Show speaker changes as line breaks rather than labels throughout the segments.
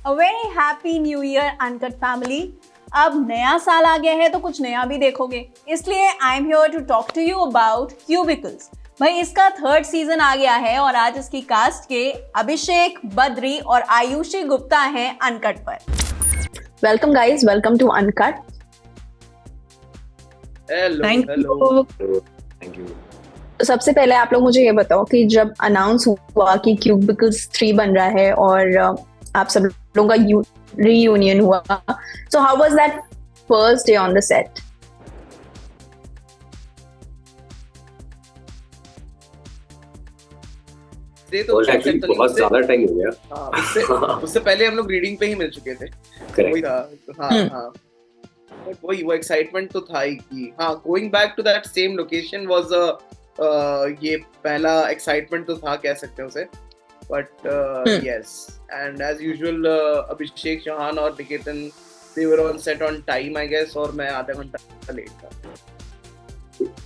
A very happy new year Uncut family. अब नया साल आ गया है तो कुछ नया भी देखोगे, इसलिए I am here to talk to you about cubicles. भाई इसका 3rd सीजन आ गया है और आज इसकी कास्ट के अभिषेक, बद्री और आयुषी गुप्ता हैं अनकट पर।
Welcome guys, welcome to Uncut.
Hello.
Thank you.
सबसे पहले आप लोग मुझे ये बताओ कि जब अनाउंस हुआ कि क्यूबिकल्स 3 बन रहा है और आप सब लोगों का reunion हुआ, so how was that first day on the set?
तो एक्चुअली बहुत ज्यादा टाइम हो गया।
उससे पहले हम लोग रीडिंग पे ही मिल चुके थे। वही था। हाँ। बट वही वो एक्साइटमेंट तो था ही कि हाँ, going back to that same location was ये पहला एक्साइटमेंट तो था, कह सकते हैं उसे। But yes, and as usual Abhishek Chauhan और Niketan they were on set on time I guess, और मैं आधा घंटा लेट था।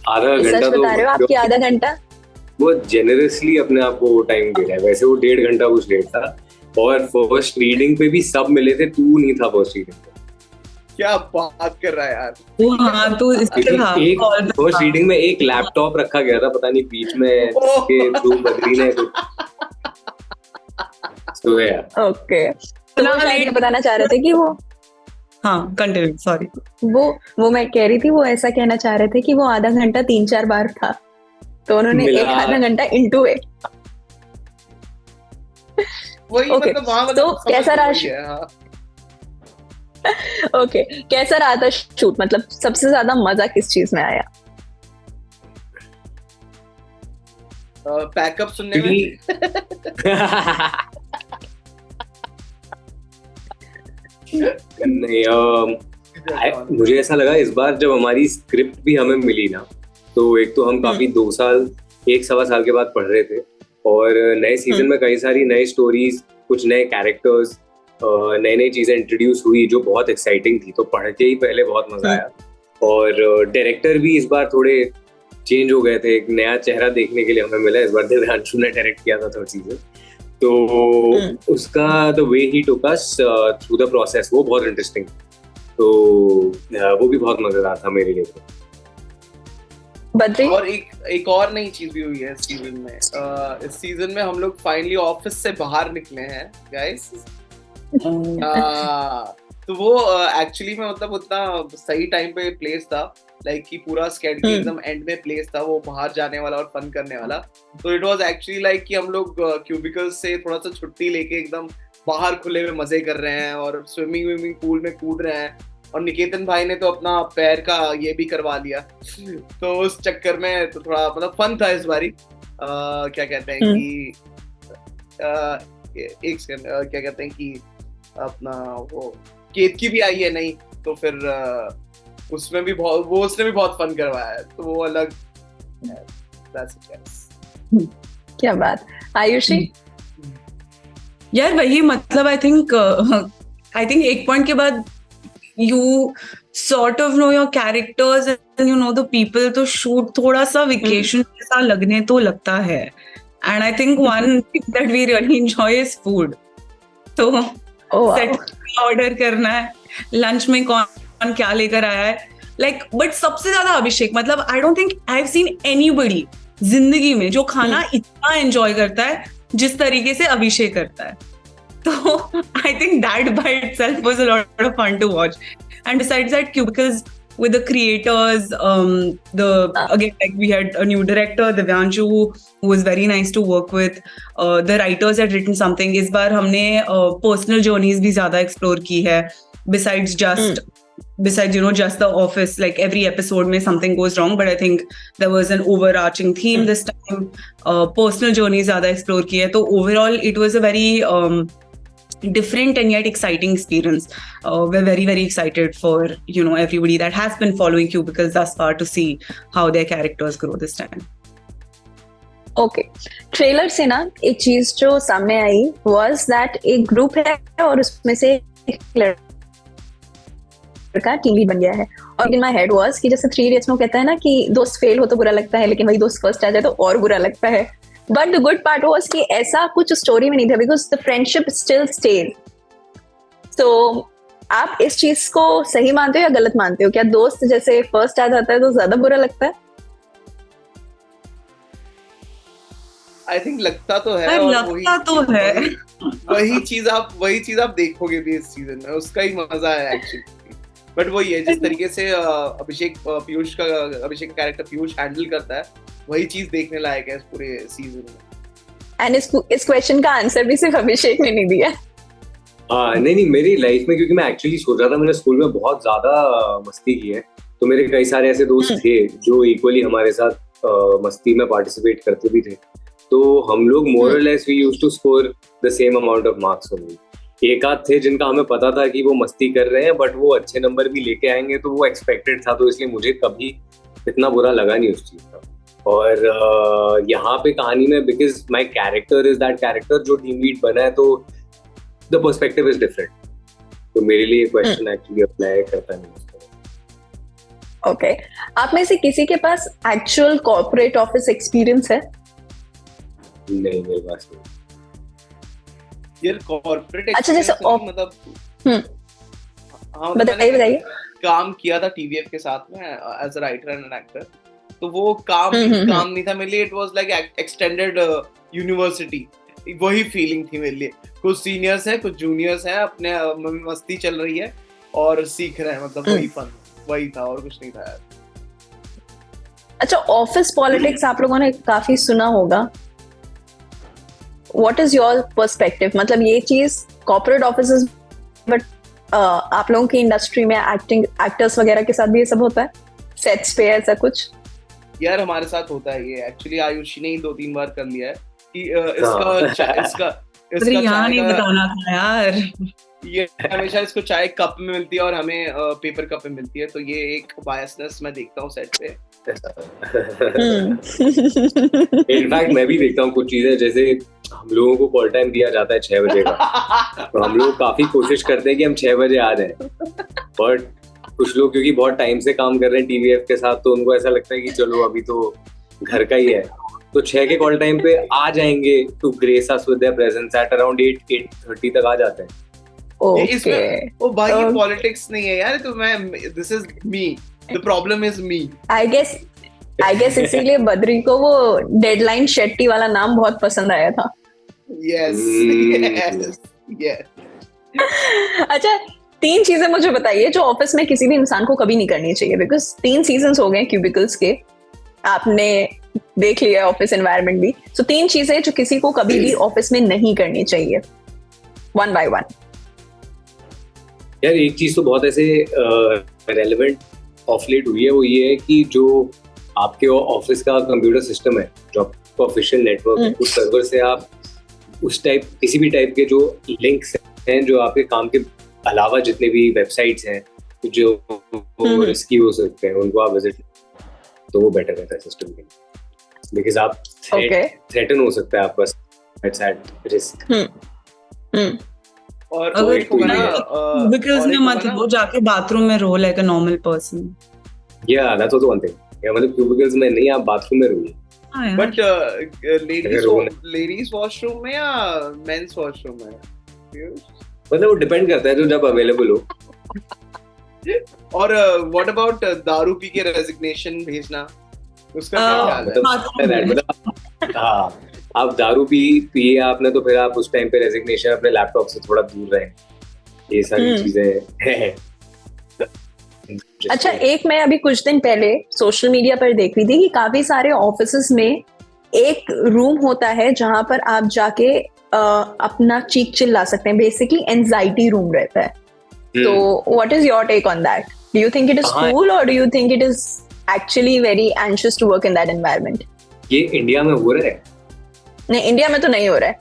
आधा घंटा
सच बता रहे हो आपकी आधा घंटा?
वो जेनरसली अपने आप को वो टाइम दे रहा है, वैसे वो 1.5 घंटा कुछ लेट था। और फर्स्ट रीडिंग पे भी सब मिले थे, तू नहीं था फर्स्ट रीडिंग पे। क्या
बात कर रहा है यार
वो। हाँ तो इसके था
एक फर्स्ट रीडिंग में एक लैपटॉप रखा गया था, पता नहीं बीच में के दो बद्री ने तो यार।
ओके, तो वो शायद ये बताना चाह रहे थे कि वो
हाँ कंटिन्यू, सॉरी।
वो मैं कह रही थी, वो ऐसा कहना चाह रहे थे कि वो आधा घंटा 3-4 बार था, तो उन्होंने एक आधा घंटा इनटू इट।
वही मतलब वहां
तो कैसा रहा? ओके, कैसा रहा था शूट? मतलब सबसे ज्यादा मजा किस चीज में आया?
पैकअप सुनने में।
नहीं, मुझे ऐसा लगा इस बार जब हमारी स्क्रिप्ट भी हमें मिली ना, तो एक तो हम काफी 2 साल 1-1.25 साल के बाद पढ़ रहे थे, और नए सीजन में कई सारी नई स्टोरीज, कुछ नए कैरेक्टर्स, नई नई चीजें इंट्रोड्यूस हुई जो बहुत एक्साइटिंग थी। तो पढ़ के ही पहले बहुत मजा आया, और डायरेक्टर भी इस बार थोड़े चेंज हो गए थे, एक नया चेहरा देखने के लिए हमें मिला। इस बार दिव्यांशु ने डायरेक्ट किया था 3rd सीजन, तो उसका the way he took us through the process वो बहुत इंटरेस्टिंग, तो वो भी बहुत मजेदार था मेरे लिए।
बद्री?
और एक और नई चीज भी हुई है इस सीजन में। इस सीजन में हम लोग फाइनली ऑफिस से बाहर निकले हैं गाइस। तो वो एक्चुअली में मतलब उतना सही टाइम पे प्लेस था, लाइक कि पूरा स्केड्यूल एकदम एंड में प्लेस था वो बाहर जाने वाला और फन करने वाला। तो इट वाज एक्चुअली लाइक कि हम लोग क्यूबिकल्स से थोड़ा सा छुट्टी लेके एकदम बाहर खुले में मजे कर रहे हैं और स्विमिंग पूल में कूद रहे हैं। और निकेतन भाई ने तो अपना पैर का ये भी करवा लिया, तो उस चक्कर में तो थोड़ा मतलब फन था इस बारी। क्या कहते हैं कि एक सेकंड, क्या कहते हैं कि अपना वो केतकी भी आई है नहीं, तो फिर उसमें भी बहुत उसने भी बहुत फन करवाया है, तो वो अलग।
क्या बात। आयुषी?
यार वही मतलब आई थिंक एक पॉइंट के बाद you sort of know your characters and you know the people, तो shoot थोड़ा सा vacation जैसा लगने तो लगता है। And I think one thing that we really enjoy is food. तो set order करना है, lunch में कौन क्या लेकर आया है, like but सबसे ज्यादा अभिषेक, मतलब I don't think I've seen anybody जिंदगी में जो खाना इतना enjoy करता है जिस तरीके से अभिषेक करता है। So I think that by itself was a lot of fun to watch. And besides that, Cubicles with the creators, again, like we had a new director, Divyanshu, who was very nice to work with. The writers had written something. इस बार हमने personal journeys भी ज़्यादा explore की है. Besides just the office, like every episode में something goes wrong, but I think there was an overarching theme this time. Personal journeys ज़्यादा explore की है, तो overall it was a very different and yet exciting experience. We're very very excited for everybody that has been following Cubicles thus far to see how their characters grow this time.
Okay, trailer से ना एक चीज जो सामने आई was that एक group है और उसमें से एक लड़का टीम लीड बन गया है। और in my head was कि जैसे 3 Idiots में कहता है ना कि दोस्त फेल हो तो बुरा लगता है, लेकिन वही दोस्त फर्स्ट आ जाए तो और बुरा लगता है। But the good part was कि ऐसा कुछ स्टोरी में नहीं था, because the friendship still stage. तो आप इस चीज को सही मानते हो या गलत मानते हो? क्या दोस्त जैसे फर्स्ट आ जाता है तो ज्यादा बुरा लगता है?
आई थिंक लगता तो है,
पर
और
लगता तो है।
वही चीज आप देखोगे भी इस सीजन में, उसका ही मजा है एक्चुअली। बट वही है, जिस तरीके से अभिषेक का कैरेक्टर पीयूष हैंडल करता है, वही चीज देखने लायक है इस पूरे सीजन में।
एंड इस क्वेश्चन का आंसर भी सिर्फ अभिषेक ने नहीं दिया।
हाँ नहीं, मेरी लाइफ में, क्योंकि मैं एक्चुअली सोच रहा था, मैंने स्कूल में बहुत ज्यादा मस्ती की है, तो मेरे कई सारे ऐसे दोस्त थे जो इक्वली हमारे साथ मस्ती में पार्टिसिपेट करते भी थे। तो हम लोग more or less we used to score the same amount of marks only. एक आध थे जिनका हमें पता था कि वो मस्ती कर रहे हैं, बट वो अच्छे नंबर भी लेके आएंगे, तो वो एक्सपेक्टेड था, तो इसलिए मुझे कभी इतना बुरा लगा नहीं उस चीज का। और यहाँ पे कहानी में, because my character is that character जो टीम लीड बना है, तो द पर्सपेक्टिव इज डिफरेंट। तो मेरे लिए क्वेश्चन एक्चुअली अप्लाई करता नहीं।
ओके, आप में से किसी के पास एक्चुअल कॉर्पोरेट ऑफिस एक्सपीरियंस है?
नहीं, मेरे पास नहीं।
यार कॉर्पोरेट,
अच्छा, जैसे
मतलब हाँ,
बताइए।
काम किया था टीवीएफ के साथ में as a writer and an actor, तो वो काम नहीं था मेरे लिए। It was like extended university, वही फीलिंग थी मेरे लिए। कुछ सीनियर्स है, कुछ जूनियर्स है, अपने मस्ती चल रही है और सीख रहे हैं, मतलब वही फन, वही था और कुछ नहीं था यार।
अच्छा, ऑफिस पॉलिटिक्स आप लोगों ने काफी सुना होगा। What is your perspective? मतलब ये चीज कॉर्पोरेट ऑफिसेस, बट आप लोगों की इंडस्ट्री में एक्टर्स वगैरह के साथ भी ये सब होता है, सेट्स पे ऐसा कुछ?
यार हमारे साथ होता है ये, एक्चुअली आयुषी ने ही 2-3 बार कर लिया है कि इसका
यहाँ नहीं बताना था यार।
ये हमेशा इसको चाय कप में मिलती है और हमें पेपर कप में मिलती है, तो ये एक बायसनेस मैं देखता हूँ सेट पे।
इनफैक्ट मैं भी देखता हूँ कुछ चीजें, जैसे हम लोगों को कॉल टाइम दिया जाता है 6 बजे का, तो हम लोग काफी कोशिश करते हैं कि हम 6 बजे आ जाएं, बट कुछ लोग क्योंकि बहुत टाइम से काम कर रहे हैं टीवीएफ के साथ, तो उनको ऐसा लगता है कि चलो अभी तो घर का ही है, तो 6 के कॉल टाइम पे आ जाएंगे to grace us with their presence at around 8:30 तक आ जाते हैं।
इसमें ओ भाई, ये पॉलिटिक्स नहीं है यार, तो मैं, this is me, the problem is me. I
guess इसीलिए बद्री को वो डेडलाइन शेट्टी वाला नाम बहुत पसंद आया था।
यस।
अच्छा, 3 चीजें मुझे बताइए जो ऑफिस में किसी भी इंसान को कभी नहीं करनी चाहिए, बिकॉज 3 सीजन्स हो गए क्यूबिकल्स के, आपने देख लिया ऑफिस एनवायरनमेंट भी, तो 3 चीजें जो किसी को कभी भी ऑफिस में नहीं करनी चाहिए, 1 by 1।
यार एक चीज तो बहुत ऐसे रेलेवेंट ऑफ लेट हुई है, वो ये है कि जो आपके ऑफिस का कंप्यूटर सिस्टम है, जो आपका ऑफिशियल नेटवर्क है, उस सर्वर से आप उस टाइप, किसी भी टाइप के जो लिंक्स हैं, जो आपके काम के अलावा जितने भी वेबसाइट्स हैं जो रिस्की हो सकते हैं, उनको आप विजिट, तो वो बेटर रहता है सिस्टम के लिए, बिकॉज आप थ्रेटन हो सकता है, आपका इट्स एट रिस्क।
और
अगर बिकॉज़ में मत वो जाके बाथरूम में रो लाइक अ नॉर्मल पर्सन।
या दैट्स आल्सो वन थिंग, या मतलब क्यूबिकल्स में नहीं, आप बाथरूम में रोइए।
बट लेडीज वॉशरूम में या मेंस वॉशरूम में,
मतलब वो डिपेंड करता है जो जब अवेलेबल हो।
और व्हाट अबाउट दारू पी के रेजिग्नेशन भेजना, उसका क्या ख्याल है?
मतलब हाँ, आप दारू पिए आपने, तो फिर आप उस टाइम पे रेजिग्नेशन अपने लैपटॉप से थोड़ा दूर रहें, ये सारी चीजें हैं।
अच्छा, एक मैं अभी कुछ दिन पहले सोशल मीडिया पर देख रही थी कि काफी सारे ऑफिसेस में एक रूम होता है जहां पर आप जाके अपना चीख चिल्ला सकते हैं, बेसिकली एंजाइटी रूम रहता है। तो what is your take on that? Do you think it is cool और do you think it is actually very anxious to work in that environment?
ये इंडिया में हो रहा है?
नहीं, इंडिया में तो नहीं हो रहा है।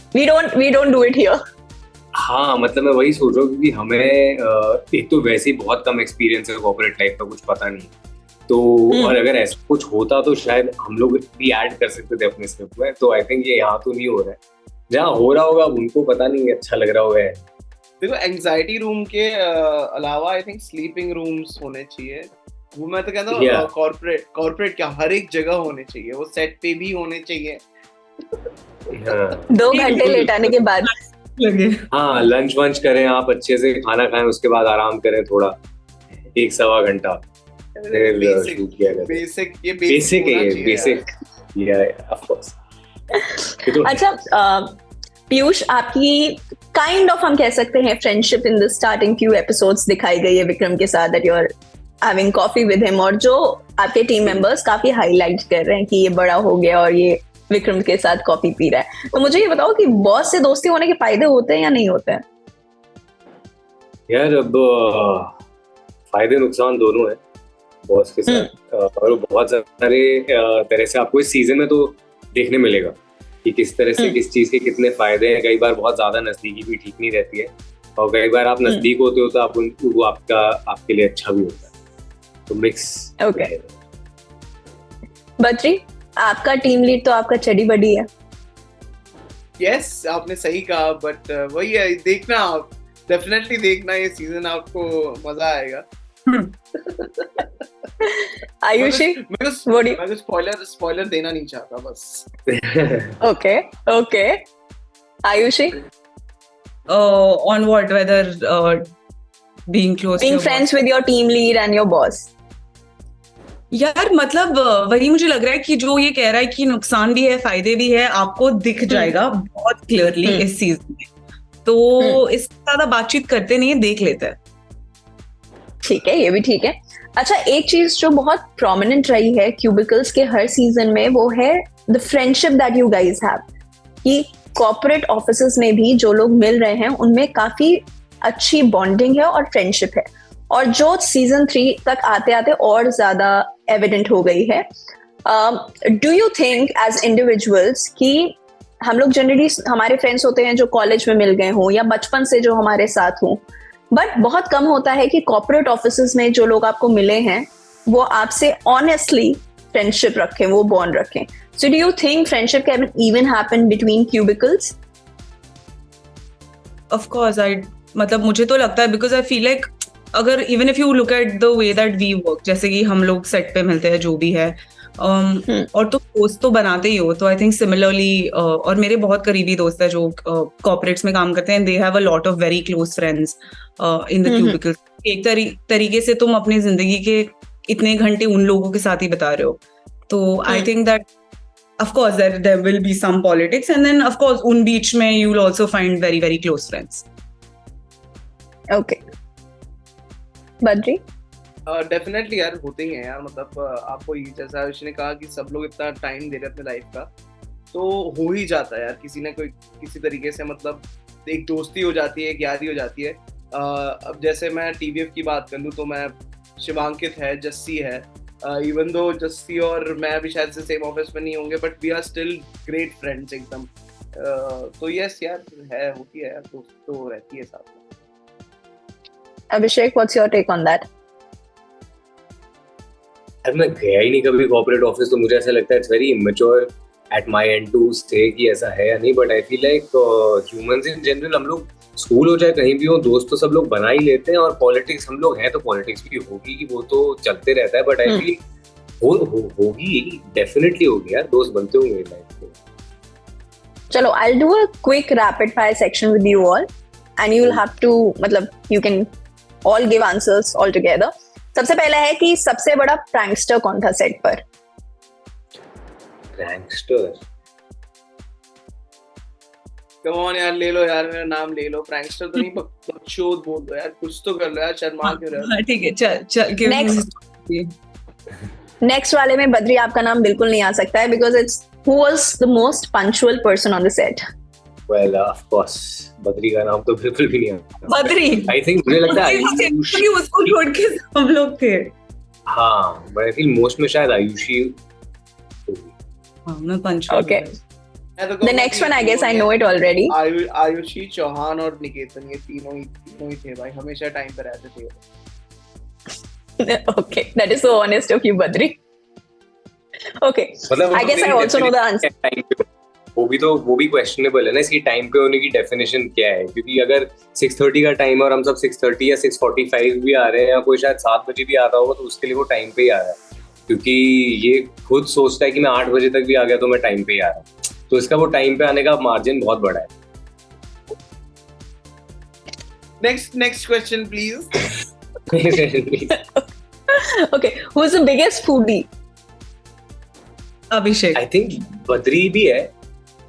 We don't do it here.
हाँ, मतलब मैं वही सोच रहा हूँ, क्योंकि हमें एक तो वैसे ही बहुत कम एक्सपीरियंस है कॉर्पोरेट लाइफ का, कुछ पता नहीं, तो और अगर ऐसा कुछ होता तो शायद हम लोग भी ऐड कर सकते थे अपने स्क्रिप्ट में। तो आई थिंक ये यहाँ तो नहीं हो रहा है, जहाँ हो रहा होगा उनको पता नहीं अच्छा लग रहा होगा।
देखो, एंजाइटी रूम के अलावा आई थिंक स्लीपिंग रूम्स होने चाहिए। वो मैं तो कहता हूँ कॉर्पोरेट क्या हर एक जगह होने चाहिए, वो सेट पे भी होने चाहिए।
2 घंटे लेटाने के बाद
लगे।
हाँ, लंच वंच करें, आप अच्छे से खाना खाएं, उसके बाद आराम करें थोड़ा 1-1.25 घंटा, फिर शूट किया जाए।
बेसिक ये
बेसिक है ये, बेसिक, या ऑफ कोर्स।
अच्छा, पीयूष, आपकी काइंड ऑफ हम कह सकते हैं friendship in the starting few episodes दिखाई गई है विक्रम के साथ, that you are having coffee with him, और जो आपके टीम मेंबर्स काफी हाईलाइट कर रहे हैं कि ये बड़ा हो गया और ये विक्रम के साथ कॉफी पी रहा है। तो मुझे ये बताओ कि बॉस से दोस्ती होने के फायदे होते हैं या नहीं होते हैं?
यार, अब फायदे नुकसान दोनों है बॉस के साथ, और बहुत सारे तरह से आपको इस सीजन में तो देखने मिलेगा कि किस तरह से किस चीज के कितने फायदे हैं। कई बार बहुत ज्यादा नजदीकी भी ठीक नहीं रहती है, और कई बार आप नजदीक होते हो तो आप वो आपके लिए अच्छा भी होता है, तो मिक्स।
ओके, बद्री, आपका टीम लीड तो आपका चडी बडी है।
यस, आपने सही कहा, बट वही है, देखना आप, डेफिनेटली देखना ये सीजन, आपको मजा आएगा।
आयुषी,
मैं तो स्पॉइलर देना नहीं चाहता बस।
Okay okay, Ayushi,
on what, whether being close,
being friends with your team lead and your boss?
यार मतलब वही मुझे लग रहा है कि जो ये कह रहा है कि नुकसान भी है फायदे भी है, आपको दिख जाएगा बहुत क्लियरली इस सीजन में, तो इससे ज्यादा बातचीत करते नहीं है, देख लेते हैं।
ठीक है, ये भी ठीक है। अच्छा, एक चीज जो बहुत प्रोमिनेंट रही है क्यूबिकल्स के हर सीजन में, वो है the friendship that you guys have, कि कॉर्पोरेट ऑफिसेस में भी जो लोग मिल रहे हैं उनमें काफी अच्छी बॉन्डिंग है और फ्रेंडशिप है, और जो सीजन 3 तक आते आते और ज्यादा एविडेंट हो गई है। Do you think as individuals कि हम लोग जनरली हमारे फ्रेंड्स होते हैं जो कॉलेज में मिल गए हों या बचपन से जो हमारे साथ हों, बट बहुत कम होता है कि कॉर्पोरेट ऑफिसेस में जो लोग आपको मिले हैं वो आपसे ऑनेस्टली फ्रेंडशिप रखें, वो बॉन्ड रखें। So do you think friendship can even happen between cubicles?
Of course, मतलब मुझे तो लगता है, बिकॉज आई फील लाइक अगर even if you look at the way that we work, जैसे कि हम लोग सेट पे मिलते हैं जो भी है, और तो दोस्त तो बनाते ही हो, तो आई थिंक सिमिलरली, और मेरे बहुत करीबी दोस्त है जो कॉर्पोरेट्स में काम करते हैं, they have a lot of very close friends in the cubicles. एक तरीके से तुम अपनी जिंदगी के इतने घंटे उन लोगों के साथ ही बता रहे हो, तो I think that of course there will be some politics, and then of course उन बीच में you will also find very very close friends.
Okay, Badri?
Definitely यार, होते ही हैं यार, मतलब आपको ये जैसा आयुष ने कहा कि सब लोग इतना टाइम दे रहे हैं अपने लाइफ का, तो हो ही जाता है यार किसी ना कोई किसी तरीके से, मतलब एक दोस्ती हो जाती है, एक यारी हो जाती है। अब जैसे मैं TVF की बात कर लूँ तो मैं, शिवांकित है, जस्सी है, इवन दो जस्सी और मैं भी शायद से सेम ऑफिस में नहीं होंगे, but we are still great friends एकदम। तो यस यार, है, होती है यार, दोस्त तो रहती है साथ में।
Abhishek, what's your take on that?
यार, मैं गया ही नहीं कभी कॉर्पोरेट ऑफिस, तो मुझे ऐसा लगता है it's very immature at my end to say कि ऐसा है या नहीं, but I feel like humans in general, हम लोग स्कूल हो चाहे कहीं भी हो, दोस्त तो सब लोग बना ही लेते हैं, और पॉलिटिक्स हम लोग हैं तो पॉलिटिक्स भी होगी, वो तो चलते रहता है, बट आई फील होगी, डेफिनेटली होगी यार, दोस्त बनते होंगे लाइफ में।
चलो, I will do a quick rapid fire section with you all, and you will have to, मतलब you can all give answers all together. सबसे पहला है कि सबसे बड़ा प्रैंकस्टर कौन था सेट पर?
प्रैंकस्टर?
कम ऑन यार, ले लो यार, मेरा नाम ले लो। प्रैंकस्टर तो नहीं, बकचोद बोल दो यार, कुछ तो कर लो यार, शर्मा क्यों रहे हो?
ठीक है, चल
नेक्स्ट वाले में बद्री, आपका नाम बिल्कुल नहीं आ सकता है, because it's who was the most punctual person on the set?
Well, of course Badri का नाम तो बिल्कुल भी नहीं आता।
बद्री,
आई थिंक मुझे लगता है
उसको छोड़ के हम लोग थे।
हाँ, बट आई फील मोस्ट में शायद आयुषी होगी।
हाँ, मैं punctual.
Okay, the next one I guess I know it already.
Ayushi, Chauhan और निकेतन, ये तीनों ही थे भाई, हमेशा टाइम पे रहते थे।
Okay, that is so honest of you, Badri. Okay, I guess I also know the answer.
वो भी क्वेश्चनेबल है ना, इसकी टाइम पे होने की डेफिनेशन क्या है, क्योंकि अगर 6:30 का टाइम है और हम सब 6:30 या 6:45 भी आ रहे हैं, या कोई शायद 7 बजे भी आता होगा, तो उसके लिए वो टाइम पे ही आ रहा है, क्योंकि ये खुद सोचता है कि मैं 8 बजे तक भी आ गया तो मैं टाइम पे ही आ रहा हूँ, तो इसका वो टाइम पे आने का मार्जिन बहुत बड़ा है।
Next question, please.
Okay, who's the biggest foodie?
Abhishek.
I think Badri भी है,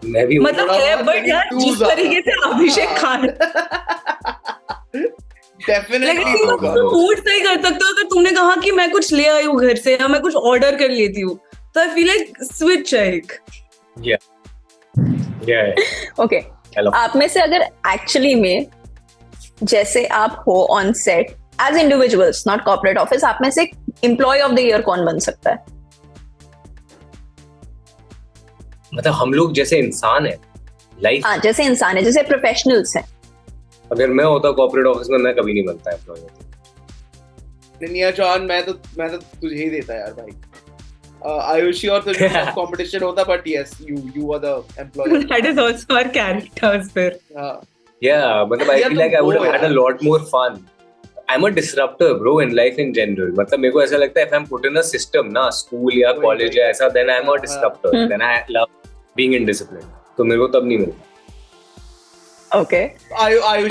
मैं भी हूँ।
मतलब
थोड़ा
है,
बहुत,
बट
लेकिन
यार
too
जिस
ज्यादा।
तरीके से अभिषेक खान
Definitely होगा।
तुम मूड सही कर सकते हो। अगर तुमने कहा कि मैं कुछ ले आई हूँ घर से या मैं कुछ ऑर्डर कर लेती हूँ, तो आई फील लाइक स्विच है एक।
Yeah.
Okay,
Hello.
आप में से अगर एक्चुअली में जैसे आप हो on set as individuals, not corporate office, आप में से एम्प्लॉय ऑफ द ईयर कौन बन सकता है?
मतलब हम लोग जैसे इंसान है, लाइफ।
हाँ, जैसे इंसान है, जैसे प्रोफेशनल्स हैं।
अगर मैं होता कॉर्पोरेट ऑफिस में, मैं कभी नहीं बनता एम्प्लॉय।
निया जॉन, मैं तो तुझे ही देता यार भाई। आयुषी और तुझे कंपटीशन होता, but yes, you are the employee.
That is also our characters फिर।
Yeah, मतलब I feel like I would have had a lot more fun. I'm a disruptor, bro, in life in general. मतलब मेरे को ऐसा लगता है if I'm put in a system ना, school या कॉलेज या ऐसा, then I'm a disruptor. Then I love being in discipline. तो मेरे को तब नहीं मिलता।
Okay. Ayushi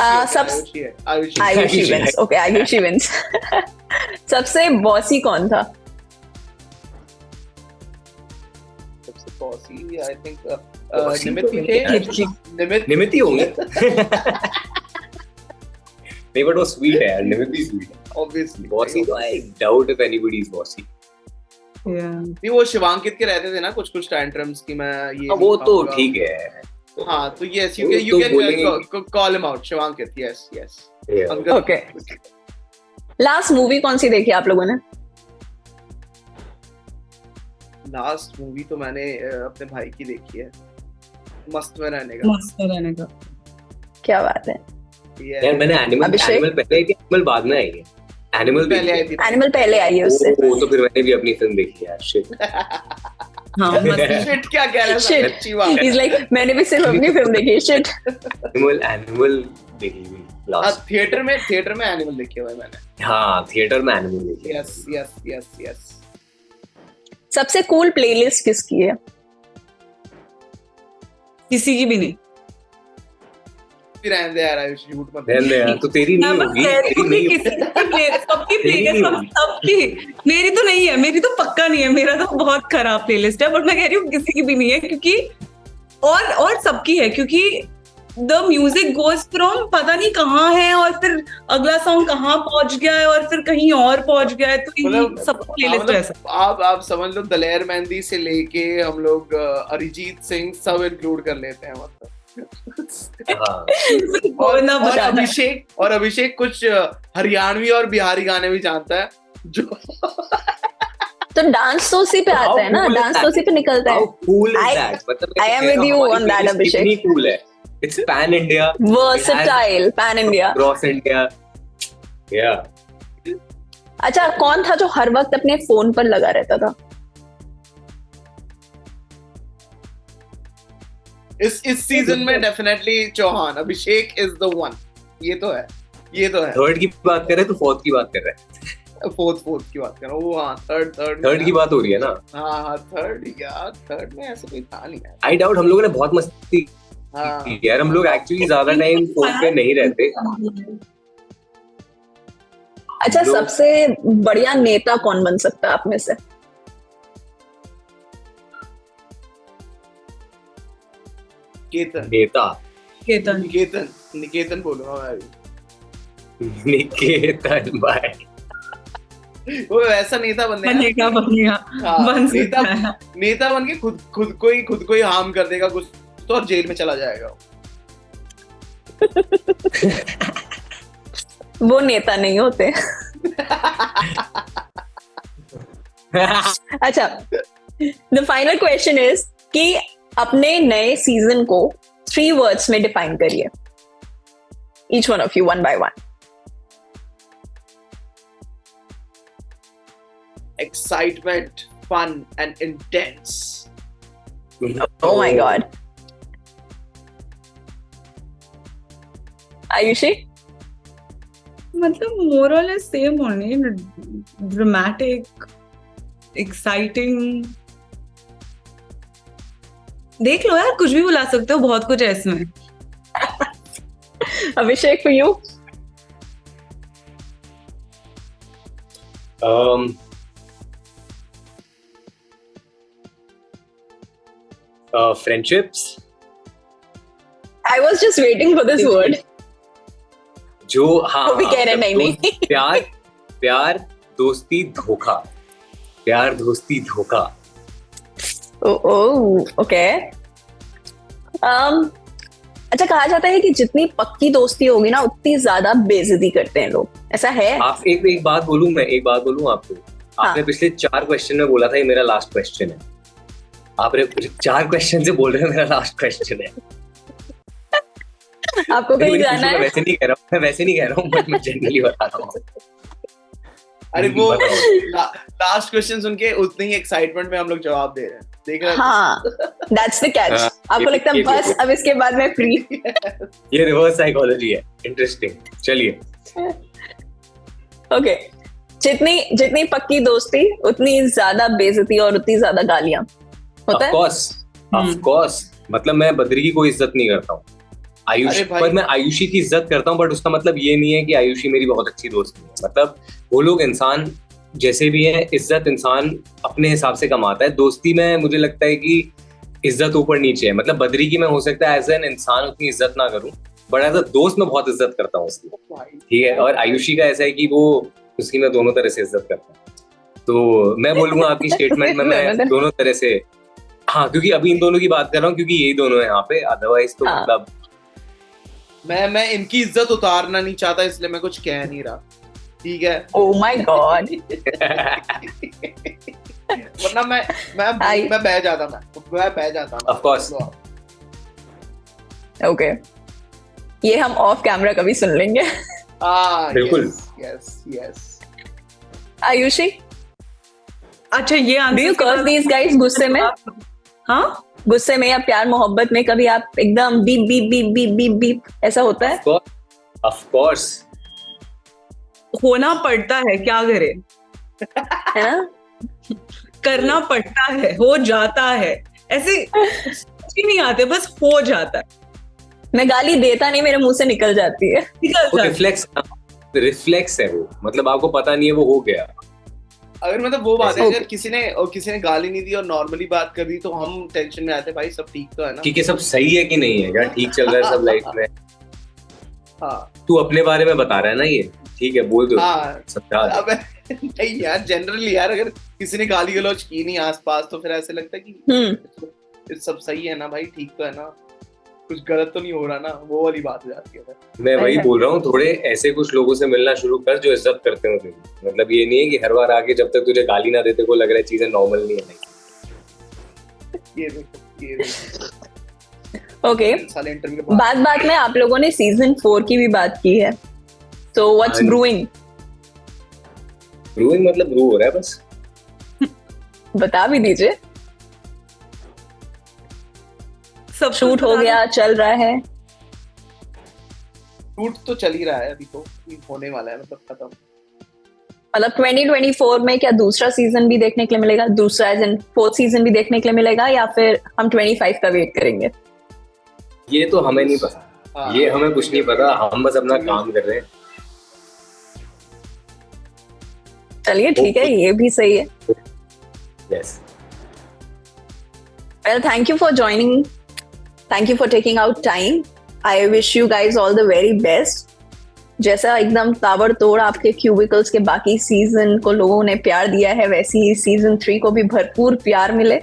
wins. Okay, Ayushi wins. सबसे बॉसी कौन था?
सबसे bossy, I think
Bossy
निमित
तो
ही
नहीं
थे।
निमित ही होंगे। नहीं, but वो sweet है यार, निमित भी sweet है।
Obviously.
Bossy तो I doubt if anybody is bossy.
Yeah.
नहीं, वो शिवांकित के रहते थे ना कुछ टैंट्रम्स की, मैं ये
वो
नहीं
तो
खाऊंगा।
ठीक है।
हाँ, तो yes,
वो
you
तो
can
बोलेंगे।
call him out, Shivankit, yes.
Yeah.
Angad-
Okay. Last movie कौन सी देखी आप लोगों ने?
लास्ट मूवी तो मैंने अपने भाई की देखी है, मस्त में रहने का।
मस्त रहने का।
क्या बात है।
Yeah.
यार मैंने एनिमल
अभिषेक?
पहले आई थी, एनिमल बाद में आई है। एनिमल
पहले आई थी।
एनिमल पहले आई है उससे।
तो फिर मैंने भी अपनी फिल्म देखी यार, शिट।
हाँ मस्त।
Shit, क्या कह रहा है?
Shit.
अच्छी बात है।
He's like, मैंने भी सिर्फ अपनी फिल्म देखी है। शिट।
एनिमल देखी हुई
हाँ,
लास्ट।
थिएटर में एनिमल देखी है भाई मैंने।
हाँ, थिएटर में एनिमल देखी है।
यस।
सबसे कूल प्लेलिस्ट किसकी है?
किसी की भी नहीं।
फिर रहने दे यार, आयुष, झूठ मत बोल।
रहने दे यार, तो तेरी
मैं
नहीं
बस
होगी,
कह रही
तेरी
हूँ
नहीं
कि
होगी।
सबकी
तेरी
प्लेलिस्ट
नहीं होगी।
सबकी। मेरी तो नहीं है, मेरी तो पक्का नहीं है, मेरा तो बहुत खराब प्लेलिस्ट है, बट मैं कह रही हूँ किसी की भी नहीं है, क्योंकि और सबकी है, क्योंकि द म्यूजिक गोज फ्रॉम पता नहीं कहाँ है, और फिर अगला सॉन्ग कहाँ पहुंच गया है, और फिर कहीं और पहुंच गया है, तो
मतलब
ये सब प्लेलिस्ट है ऐसा।
आप समझ लो, दलेर मेहंदी से लेके हम लोग अरिजीत सिंह सब इंक्लूड कर लेते हैं मतलब।
हाँ,
बोलना
और
बताना।
अभिषेक कुछ हरियाणवी और बिहारी गाने भी जानता है जो
तो डांस तो उसी पे आता है ना,
cool is
डांस
that?
तो उसी पे निकलता है।
How cool is
I-
that? मतलब
I am with you on that, अभिषेक।
कितनी cool है। It's pan India.
Versatile, pan India.
Cross India. Yeah.
अच्छा, कौन था जो हर वक्त अपने फोन पर लगा रहता था?
इस सीजन में definitely Chauhan, Abhishek is the one. ये तो है।
Third की बात कर रहे हैं तो fourth की बात कर रहे हैं।
फोर्थ की बात कर रहा हूँ। हाँ, थर्ड
Third की बात हो रही है ना।
हाँ, थर्ड में ऐसा कोई था नहीं यार।
I doubt हम लोगों ने बहुत मस्ती
हाँ,
की यार, हम लोग एक्चुअली ज्यादा टाइम फोन पे नहीं रहते।
अच्छा,
जो-
सबसे बढ़िया नेता कौन बन सकता है आप में से?
नेता
केतन।
निकेतन बोलूंगा मैं अभी।
निकेतन भाई।
वो वैसा नेता बनने
बनेगा बन सकता है।
नेता बन के खुद को ही हार्म कर देगा कुछ तो, और जेल में चला जाएगा।
वो नेता नहीं होते। अच्छा, द फाइनल क्वेश्चन इज कि अपने नए सीजन को 3 वर्ड्स में डिफाइन करिए, each one of you, one by one.
Excitement, fun and intense.
Oh my god. Ayushi?
मतलब मोर और लेस सेम होने, ड्रामेटिक, एक्साइटिंग। देख लो यार, कुछ भी बुला सकते हो, बहुत कुछ है इसमें।
अभिषेक, for you?
Friendships,
I was just waiting for this word.
जो हाँ
वो भी कह रहे नहीं नहीं.
प्यार प्यार दोस्ती धोखा, प्यार दोस्ती धोखा.
Oh, okay. अच्छा, कहा जाता है कि जितनी पक्की दोस्ती होगी ना उतनी ज्यादा बेइज्जती करते हैं लोग, ऐसा है?
आप एक बात बोलूं, मैं एक बात बोलूं आपको. आपने पिछले 4 क्वेश्चन में बोला था ये मेरा लास्ट क्वेश्चन है. आपने 4 क्वेश्चन से बोल रहे हैं मेरा लास्ट क्वेश्चन है.
आपको कहीं जाना
मैं
है?
वैसे नहीं कह रहा हूँ, मैं वैसे नहीं कह रहा हूँ, मैं जनरली बता रहा हूँ.
अरे वो लास्ट क्वेश्चन सुन के उतनी ही एक्साइटमेंट में हम लोग जवाब दे रहे हैं, देख रहे हैं.
हाँ, that's the catch.
हाँ,
आपको लगता है
ये
बस अब इसके बाद मैं फ्री.
ये रिवर्स साइकोलॉजी है. इंटरेस्टिंग. चलिए.
ओके, जितनी पक्की दोस्ती उतनी ज्यादा बेइज्जती और उतनी ज्यादा गालियां होता है.
Of course. मतलब मैं बद्री की कोई इज्जत नहीं करता हूँ. आयुषी पर मैं आयुषी की इज्जत करता हूँ, बट उसका मतलब ये नहीं है कि आयुषी मेरी बहुत अच्छी दोस्त नहीं है. मतलब वो लोग इंसान जैसे भी हैं, इज्जत इंसान अपने हिसाब से कमाता है. दोस्ती में मुझे लगता है कि इज्जत ऊपर नीचे है. मतलब बद्री की मैं हो सकता है एज एन इंसान उतनी इज्जत ना करूं, बट एज अ दोस्त मैं बहुत इज्जत करता हूँ उसकी. ठीक है. और आयुषी का ऐसा है कि वो उसकी मैं दोनों तरह से इज्जत करता हूँ. तो मैं बोलूंगा आपकी स्टेटमेंट में मैं दोनों तरह से, हाँ, क्योंकि अभी इन दोनों की बात कर रहा हूँ क्योंकि यही दोनों है यहाँ पे. अदरवाइज तो मतलब
मैं इनकी इज्जत उतारना नहीं चाहता, इसलिए मैं कुछ कह नहीं रहा. ठीक है.
Oh my God.
वरना मैं बह जाता. मैं बह जाता.
Of course.
ओके, ये हम ऑफ कैमरा कभी सुन लेंगे.
बिल्कुल.
यस.
आयुषी,
अच्छा ये
do you curse these guys गुस्से में?
हाँ,
गुस्से में या प्यार मोहब्बत में कभी आप एकदम beep beep beep beep beep beep ऐसा होता है?
Of course.
होना पड़ता है, क्या करे,
है ना?
करना पड़ता है, हो जाता है. ऐसे कुछ ही नहीं आते, बस हो जाता है.
मैं गाली देता नहीं, मेरे मुंह से निकल जाती है.
निकल
वो
जाता है.
रिफ्लेक्स है वो. मतलब आपको पता नहीं है वो हो गया.
अगर मतलब वो बात है, अगर किसी ने गाली नहीं दी और नॉर्मली बात कर दी तो हम टेंशन में आते, भाई सब ठीक तो है ना,
कि सब सही है कि नहीं है, क्या ठीक चल रहा है सब लाइफ में.
हाँ.
तू अपने बारे में बता रहा है ना, ये ठीक है, बोल दो.
हाँ.
समझा.
अब नहीं यार, जनरली यार अगर किसी ने गाली गलौज की नहीं आसपास तो फिर ऐसे लगता है कि सब सही है ना भाई, ठीक तो है ना, कुछ गलत तो नहीं हो रहा ना, वो वाली बात हो जाती है.
मैं वही बोल रहा हूँ, थोड़े ऐसे कुछ लोगों से मिलना शुरू कर जो इज्जत करते हो तुझे. मतलब ये नहीं है कि हर बार आके जब तक तुझे गाली ना देते को लग रहा है चीजें नॉर्मल नहीं है.
ये
ओके, बात में आप लोगों ने सीजन 4 की भी बात की है, तो व्हाट्स ब्रूइंग?
ब्रूइंग मतलब ब्रू हो रहा है बस.
बता भी दीजिए.
सब
शूट हो गया, चल रहा है?
शूट तो चल ही रहा है अभी, तो होने वाला है, मतलब खत्म.
मतलब 2024 में क्या दूसरा सीजन भी देखने के लिए मिलेगा? दूसरा एज इन 4th सीजन भी देखने के लिए मिलेगा, या फिर हम 25 का वेट करेंगे?
ये तो हमें नहीं पता. ये हमें कुछ नहीं पता. हम बस अपना काम कर रहे हैं.
चलिए ठीक है, ये भी सही है.
Yes.
Well, thank you for joining. Thank you for taking out time. I wish you guys all the very best. जैसा एकदम ताबड़तोड़ आपके क्यूबिकल्स के बाकी सीजन को लोगों ने प्यार दिया है, वैसे ही सीजन 3 को भी भरपूर प्यार मिले.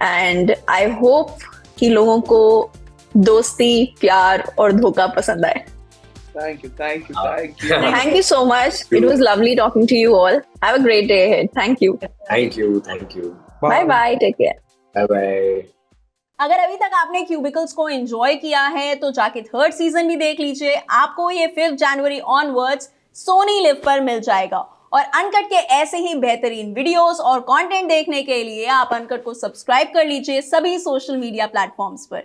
एंड आई होप कि लोगों को दोस्ती, प्यार और धोखा पसंद आए.
Thank you.
Thank you so much. It was lovely talking to you all. Have a great day ahead. Thank you.
Thank you.
Bye bye. Take care.
Bye.
अगर अभी तक आपने क्यूबिकल्स को एंजॉय किया है तो जाके 3rd सीजन भी देख लीजिए. आपको ये 5 जनवरी ऑनवर्ड्स सोनी लिव पर मिल जाएगा. और अनकट के ऐसे ही बेहतरीन वीडियोस और कंटेंट देखने के लिए आप अनकट को सब्सक्राइब कर लीजिए सभी सोशल मीडिया प्लेटफॉर्म्स पर.